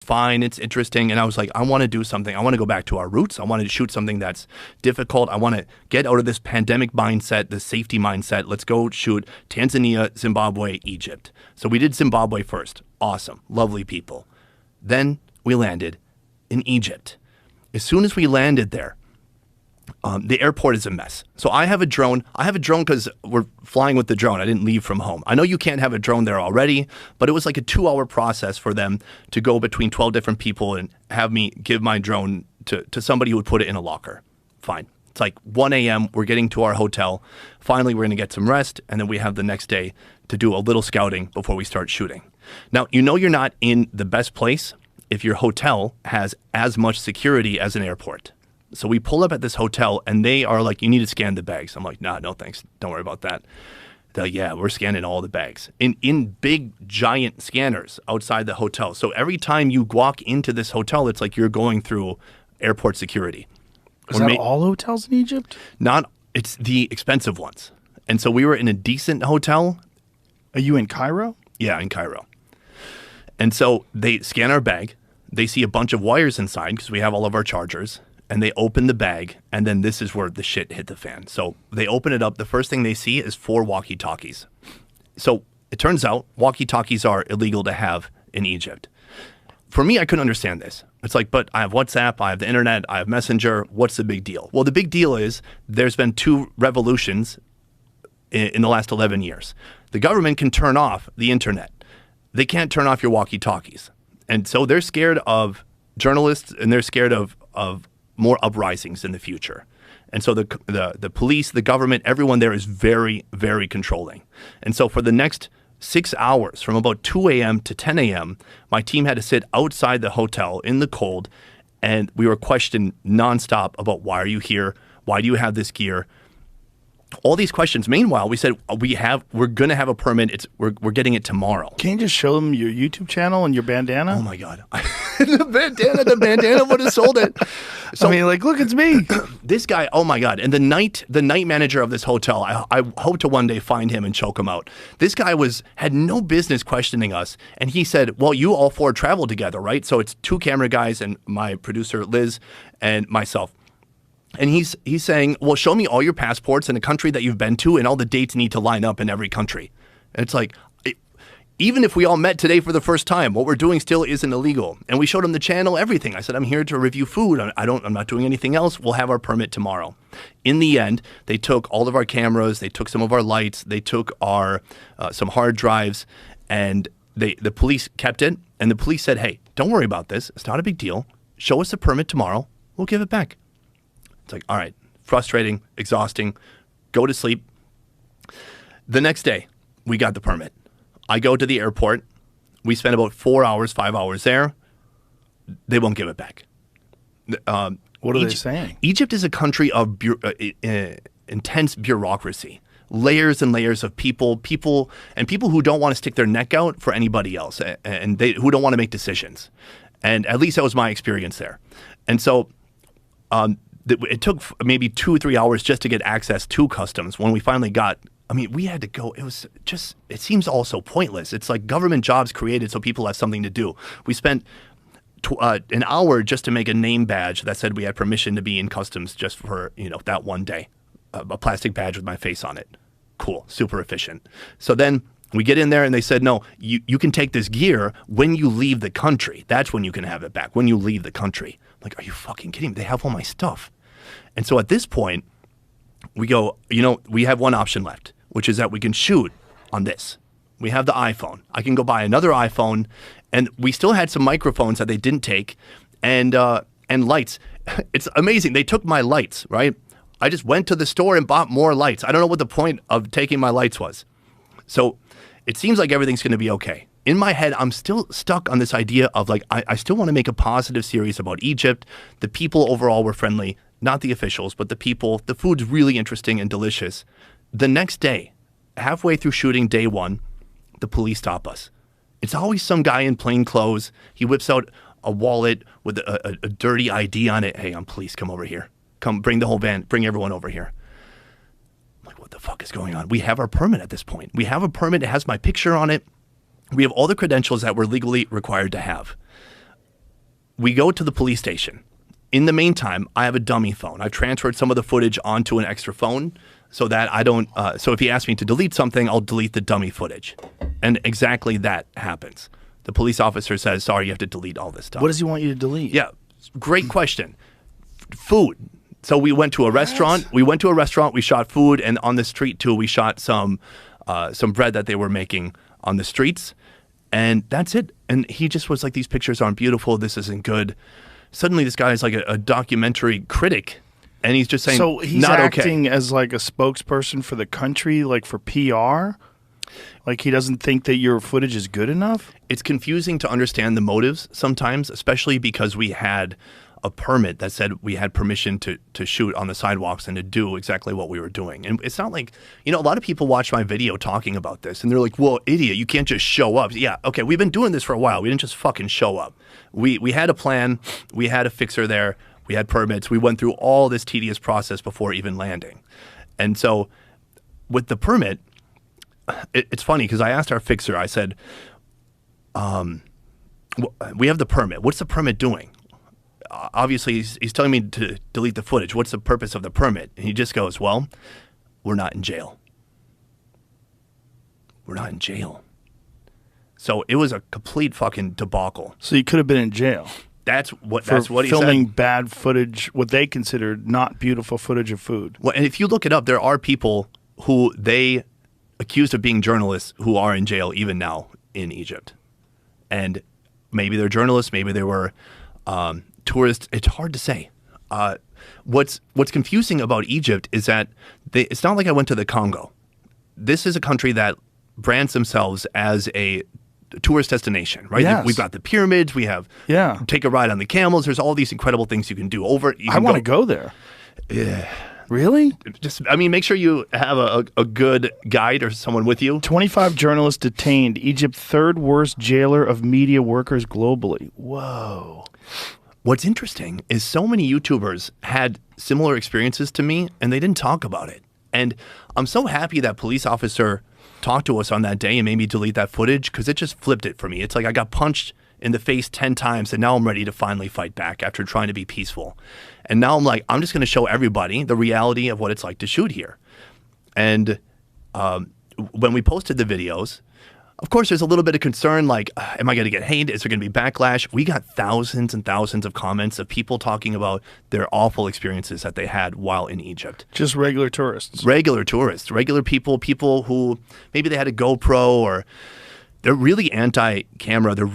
fine, it's interesting. And I was like, I want to do something. I want to go back to our roots. I want to shoot something that's difficult. I want to get out of this pandemic mindset, the safety mindset. Let's go shoot Tanzania, Zimbabwe, Egypt. So we did Zimbabwe first. Awesome. Lovely people. Then we landed in Egypt. As soon as we landed there, the airport is a mess. So I have a drone. I have a drone because we're flying with the drone. I didn't leave from home. I know you can't have a drone there already, but it was like a 2-hour process for them to go between 12 different people and have me give my drone to somebody who would put it in a locker. Fine. It's like 1 a.m. We're getting to our hotel. Finally, we're going to get some rest, and then we have the next day to do a little scouting before we start shooting. Now, you know you're not in the best place if your hotel has as much security as an airport. So we pull up at this hotel, and they are like, you need to scan the bags. I'm like, nah, no thanks. Don't worry about that. They're like, yeah, we're scanning all the bags in big, giant scanners outside the hotel. So every time you walk into this hotel, it's like you're going through airport security. Is that all hotels in Egypt? It's the expensive ones. And so we were in a decent hotel. Are you in Cairo? Yeah, in Cairo. And so they scan our bag. They see a bunch of wires inside because we have all of our chargers. And they open the bag, and then this is where the shit hit the fan. So they open it up. The first thing they see is 4 walkie-talkies. So it turns out walkie-talkies are illegal to have in Egypt. For me, I couldn't understand this. It's like, but I have WhatsApp, I have the internet, I have Messenger. What's the big deal? Well, the big deal is there's been 2 revolutions in the last 11 years. The government can turn off the internet. They can't turn off your walkie-talkies. And so they're scared of journalists, and they're scared of more uprisings in the future. And so the police, the government, everyone there is very, very controlling. And so for the next 6 hours, from about 2 a.m. to 10 a.m., my team had to sit outside the hotel in the cold, and we were questioned nonstop about, why are you here? Why do you have this gear? All these questions. Meanwhile, we said we're going to have a permit. We're getting it tomorrow. Can you just show them your YouTube channel and your bandana? Oh my God, the bandana would have sold it. So I mean, like, look, it's me. This guy. Oh my God, and the night manager of this hotel. I hope to one day find him and choke him out. This guy had no business questioning us, and he said, "Well, you all 4 travel together, right? So it's 2 camera guys and my producer Liz and myself." And he's saying, well, show me all your passports and the country that you've been to, and all the dates need to line up in every country. And it's like, even if we all met today for the first time, what we're doing still isn't illegal. And we showed him the channel, everything. I said, I'm here to review food. I'm not doing anything else. We'll have our permit tomorrow. In the end, they took all of our cameras. They took some of our lights. They took our some hard drives, and the police kept it. And the police said, hey, don't worry about this. It's not a big deal. Show us the permit tomorrow. We'll give it back. It's like, all right, frustrating, exhausting, go to sleep. The next day, we got the permit. I go to the airport. We spend about 4 hours, 5 hours there. They won't give it back. What are they saying? Egypt is a country of intense bureaucracy. Layers and layers of people who don't want to stick their neck out for anybody else, and who don't want to make decisions. And at least that was my experience there. And so it took maybe 2 or 3 hours just to get access to customs. When we finally got, we had to go. It seems all so pointless. It's like government jobs created so people have something to do. We spent an hour just to make a name badge that said we had permission to be in customs just for, that one day. A plastic badge with my face on it. Cool, super efficient. So then we get in there and they said, no, you can take this gear when you leave the country. That's when you can have it back, when you leave the country. I'm like, are you fucking kidding me? They have all my stuff. And so at this point, we go, we have one option left, which is that we can shoot on this. We have the iPhone. I can go buy another iPhone, and we still had some microphones that they didn't take, and lights. It's amazing. They took my lights, right? I just went to the store and bought more lights. I don't know what the point of taking my lights was. So it seems like everything's going to be okay. In my head, I'm still stuck on this idea of I still want to make a positive series about Egypt. The people overall were friendly, not the officials, but the people. The food's really interesting and delicious. The next day, halfway through shooting day 1, the police stop us. It's always some guy in plain clothes. He whips out a wallet with a dirty ID on it. Hey, I'm police. Come over here. Come, bring the whole van. Bring everyone over here. I'm like, what the fuck is going on? We have our permit at this point. We have a permit. It has my picture on it. We have all the credentials that we're legally required to have. we go to the police station. In the meantime, I have a dummy phone. I've transferred some of the footage onto an extra phone so that I don't. So if he asks me to delete something, I'll delete the dummy footage. And exactly that happens. The police officer says, sorry, you have to delete all this stuff. What does he want you to delete? Yeah, great question. Food. So we went to a restaurant. We shot food, and on the street too, we shot some bread that they were making on the streets, and that's it. And he just was like, these pictures aren't beautiful. This isn't good. Suddenly, this guy is like a documentary critic, and he's just saying, so he's not acting okay. as like a spokesperson for the country, like for PR. Like he doesn't think that your footage is good enough? It's confusing to understand the motives sometimes, especially because we had a permit that said we had permission to shoot on the sidewalks and to do exactly what we were doing. And it's not like, a lot of people watch my video talking about this and they're like, well, idiot, you can't just show up. Yeah, okay, we've been doing this for a while. We didn't just fucking show up. We had a plan. We had a fixer there. We had permits. We went through all this tedious process before even landing. And so with the permit, it's funny because I asked our fixer, I said, we have the permit. What's the permit doing? Obviously, he's telling me to delete the footage. What's the purpose of the permit? And he just goes, well, we're not in jail. We're not in jail. So it was a complete fucking debacle. So you could have been in jail. That's what he said. Filming bad footage, what they considered not beautiful footage of food. Well, and if you look it up, there are people who they accused of being journalists who are in jail even now in Egypt. And maybe they're journalists, maybe they were tourists. It's hard to say. What's confusing about Egypt is that it's not like I went to the Congo. This is a country that brands themselves as a tourist destination, right? Yes. We've got the pyramids. We have take a ride on the camels. There's all these incredible things you can do. I want to go there. Yeah. Really? Make sure you have a good guide or someone with you. 25 journalists detained. Egypt's third worst jailer of media workers globally. Whoa. What's interesting is so many YouTubers had similar experiences to me, and they didn't talk about it. And I'm so happy that police officer talked to us on that day and made me delete that footage because it just flipped it for me. It's like I got punched in the face 10 times, and now I'm ready to finally fight back after trying to be peaceful. And now I'm like, I'm just going to show everybody the reality of what it's like to shoot here. And when we posted the videos, of course, there's a little bit of concern, like, am I going to get hated? Is there going to be backlash? We got thousands and thousands of comments of people talking about their awful experiences that they had while in Egypt. Just regular tourists. Regular tourists, regular people who maybe they had a GoPro or they're really anti-camera. They're